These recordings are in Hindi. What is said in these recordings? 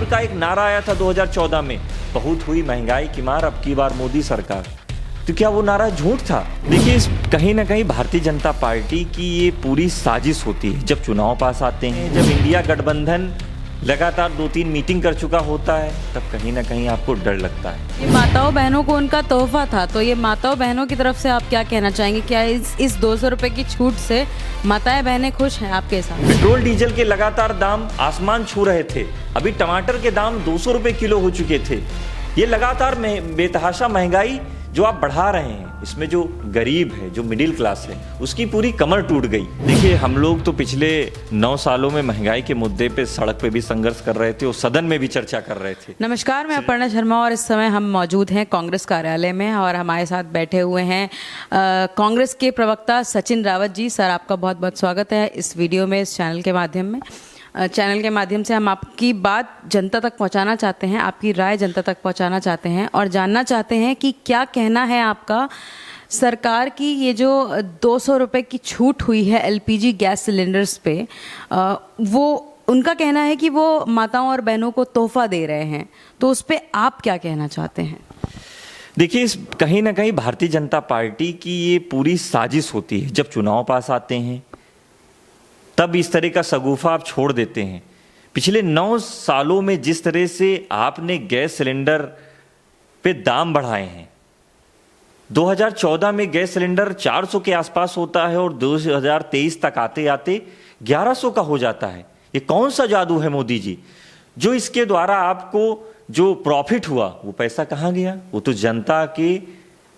का एक नारा आया था 2014 में, बहुत हुई महंगाई की मार, अब की बार मोदी सरकार। तो क्या वो नारा झूठ था? देखिए, कहीं ना कहीं भारतीय जनता पार्टी की ये पूरी साजिश होती है। जब चुनाव पास आते हैं, जब इंडिया गठबंधन लगातार 2-3 मीटिंग कर चुका होता है, तब कहीं ना कहीं आपको डर लगता है। ये माताओं बहनों को उनका तोहफा था, तो ये माताओं बहनों की तरफ से आप क्या कहना चाहेंगे? क्या इस 200 रुपए की छूट से माताएं बहनें खुश हैं आपके साथ? पेट्रोल डीजल के लगातार दाम आसमान छू रहे थे। अभी टमाटर के दाम 200 रुपए किलो हो चुके थे। ये लगातार बेतहाशा महंगाई जो आप बढ़ा रहे हैं, इसमें जो गरीब है, जो मिडिल क्लास है, उसकी पूरी कमर टूट गई। देखिए, हम लोग तो पिछले 9 सालों में महंगाई के मुद्दे पे सड़क पे भी संघर्ष कर रहे थे और सदन में भी चर्चा कर रहे थे। नमस्कार, मैं अपर्णा शर्मा और इस समय हम मौजूद हैं कांग्रेस कार्यालय में और हमारे साथ बैठे हुए हैं कांग्रेस के प्रवक्ता सचिन रावत जी। सर, आपका बहुत बहुत स्वागत है इस वीडियो में, इस चैनल के माध्यम में। चैनल के माध्यम से हम आपकी बात जनता तक पहुंचाना चाहते हैं, आपकी राय जनता तक पहुंचाना चाहते हैं और जानना चाहते हैं कि क्या कहना है आपका सरकार की ये जो 200 रुपये की छूट हुई है एलपीजी गैस सिलेंडर्स पे। वो उनका कहना है कि वो माताओं और बहनों को तोहफा दे रहे हैं, तो उस पर आप क्या कहना चाहते हैं? देखिए, कहीं ना कहीं भारतीय जनता पार्टी की ये पूरी साजिश होती है। जब चुनाव पास आते हैं, तब इस तरह का शगुफा आप छोड़ देते हैं। पिछले 9 सालों में जिस तरह से आपने गैस सिलेंडर पे दाम बढ़ाए हैं, 2014 में गैस सिलेंडर 400 के आसपास होता है और 2023 तक आते आते 1100 का हो जाता है। ये कौन सा जादू है मोदी जी, जो इसके द्वारा आपको जो प्रॉफिट हुआ वो पैसा कहाँ गया? वो तो जनता के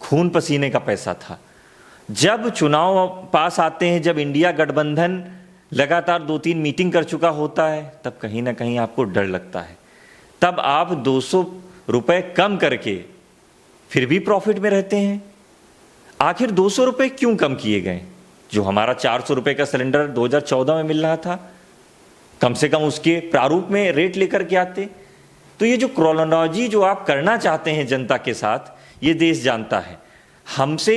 खून पसीने का पैसा था। जब चुनाव पास आते हैं, जब इंडिया गठबंधन लगातार 2-3 मीटिंग कर चुका होता है, तब कहीं ना कहीं आपको डर लगता है। तब आप 200 रुपए कम करके फिर भी प्रॉफिट में रहते हैं। आखिर 200 रुपए क्यों कम किए गए? जो हमारा 400 रुपए का सिलेंडर 2014 में मिल रहा था, कम से कम उसके प्रारूप में रेट लेकर के आते। तो ये जो क्रोनोलॉजी जो आप करना चाहते हैं जनता के साथ, ये देश जानता है। हमसे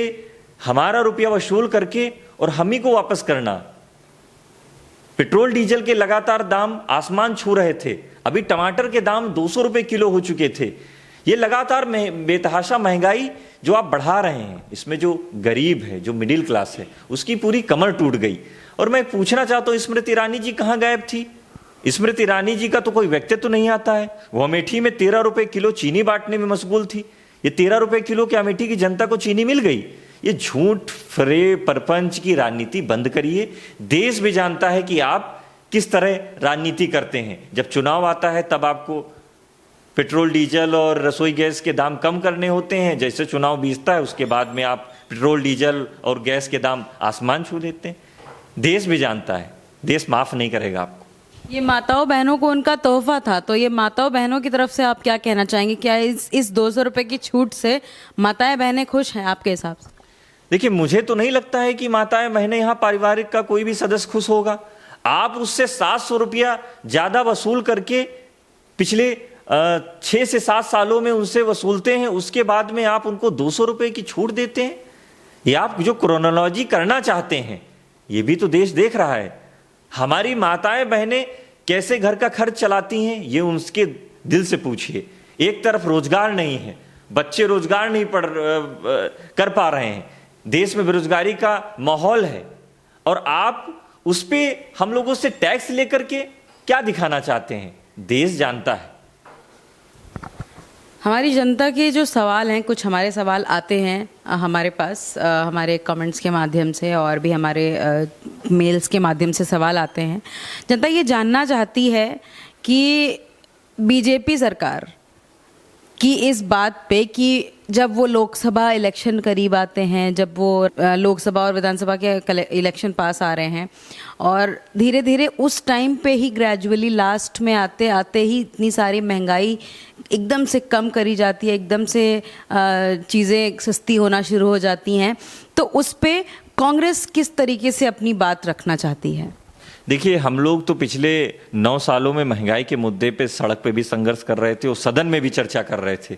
हमारा रुपया वसूल करके और हम ही को वापस करना। पेट्रोल डीजल के लगातार दाम आसमान छू रहे थे। अभी टमाटर के दाम 200 रुपए किलो हो चुके थे। ये लगातार बेतहाशा महंगाई जो आप बढ़ा रहे हैं, इसमें जो गरीब है, जो मिडिल क्लास है, उसकी पूरी कमर टूट गई। और मैं पूछना चाहता हूं, स्मृति ईरानी जी कहां गायब थी? स्मृति ईरानी जी का तो कोई व्यक्तित्व नहीं आता है। वो अमेठी में 13 रुपए किलो चीनी बांटने में मशगूल थी। ये 13 रुपए किलो के अमेठी की जनता को चीनी मिल गई। ये झूठ फरे परपंच की राजनीति बंद करिए। देश भी जानता है कि आप किस तरह राजनीति करते हैं। जब चुनाव आता है, तब आपको पेट्रोल डीजल और रसोई गैस के दाम कम करने होते हैं। जैसे चुनाव बीतता है, उसके बाद में आप पेट्रोल डीजल और गैस के दाम आसमान छू देते हैं। देश भी जानता है, देश माफ नहीं करेगा आपको। ये माताओं बहनों को उनका तोहफा था, तो ये माताओं बहनों की तरफ से आप क्या कहना चाहेंगे? क्या इस 200 रुपये की छूट से माताएं बहनें खुश हैं आपके हिसाब से? देखिए, मुझे तो नहीं लगता है कि माताएं बहनें यहाँ पारिवारिक का कोई भी सदस्य खुश होगा। आप उससे 700 रुपया ज्यादा वसूल करके पिछले 6 से 7 सालों में उनसे वसूलते हैं, उसके बाद में आप उनको 200 रुपए की छूट देते हैं। ये आप जो क्रोनोलॉजी करना चाहते हैं, ये भी तो देश देख रहा है। हमारी माताएं बहनें कैसे घर का खर्च चलाती हैं, ये उनके दिल से पूछिए। एक तरफ रोजगार नहीं है, बच्चे रोजगार नहीं कर पा रहे हैं, देश में बेरोजगारी का माहौल है, और आप उस पे हम लोगों से टैक्स लेकर के क्या दिखाना चाहते हैं? देश जानता है। हमारी जनता के जो सवाल हैं, कुछ हमारे सवाल आते हैं हमारे पास, हमारे कमेंट्स के माध्यम से और भी हमारे मेल्स के माध्यम से सवाल आते हैं। जनता ये जानना चाहती है कि बीजेपी सरकार की इस बात पे कि जब वो लोकसभा इलेक्शन करीब आते हैं, जब वो लोकसभा और विधानसभा के इलेक्शन पास आ रहे हैं और धीरे धीरे उस टाइम पे ही ग्रेजुअली लास्ट में आते आते ही इतनी सारी महंगाई एकदम से कम करी जाती है, एकदम से चीज़ें सस्ती होना शुरू हो जाती हैं, तो उस पे कांग्रेस किस तरीके से अपनी बात रखना चाहती है? देखिए, हम लोग तो पिछले 9 सालों में महंगाई के मुद्दे पे सड़क पे भी संघर्ष कर रहे थे और सदन में भी चर्चा कर रहे थे।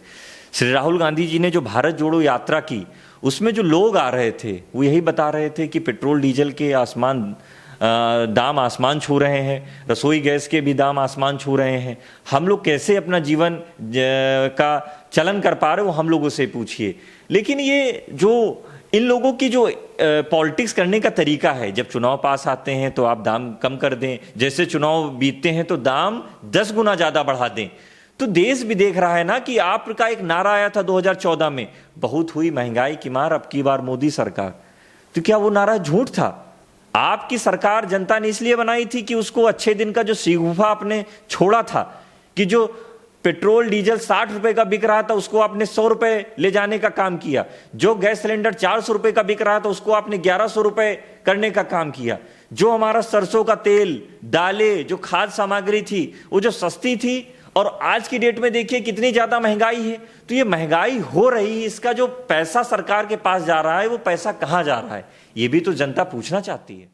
श्री राहुल गांधी जी ने जो भारत जोड़ो यात्रा की, उसमें जो लोग आ रहे थे वो यही बता रहे थे कि पेट्रोल डीजल के आसमान दाम आसमान छू रहे हैं, रसोई गैस के भी दाम आसमान छू रहे हैं। हम लोग कैसे अपना जीवन का चलन कर पा रहे हो, हम लोगों से पूछिए। लेकिन ये जो इन लोगों की जो पॉलिटिक्स करने का तरीका है, जब चुनाव पास आते हैं तो आप दाम कम कर दें, जैसे चुनाव बीतते हैं तो दाम 10 गुना ज्यादा बढ़ा दें। तो देश भी देख रहा है ना कि आपका एक नारा आया था 2014 में, बहुत हुई महंगाई की मार अब की बार मोदी सरकार। तो क्या वो नारा झूठ था? आपकी सरकार जनता ने इसलिए बनाई थी कि उसको अच्छे दिन का जो शिगुफा आपने छोड़ा था, कि जो पेट्रोल डीजल 60 रुपए का बिक रहा था उसको आपने 100 रुपए ले जाने का काम किया, जो गैस सिलेंडर 400 रुपए का बिक रहा था उसको आपने 1100 रुपए करने का काम किया, जो हमारा सरसों का तेल, दालें, जो खाद्य सामग्री थी वो जो सस्ती थी, और आज की डेट में देखिए कितनी ज्यादा महंगाई है। तो ये महंगाई हो रही, इसका जो पैसा सरकार के पास जा रहा है वो पैसा कहां जा रहा है, ये भी तो जनता पूछना चाहती है।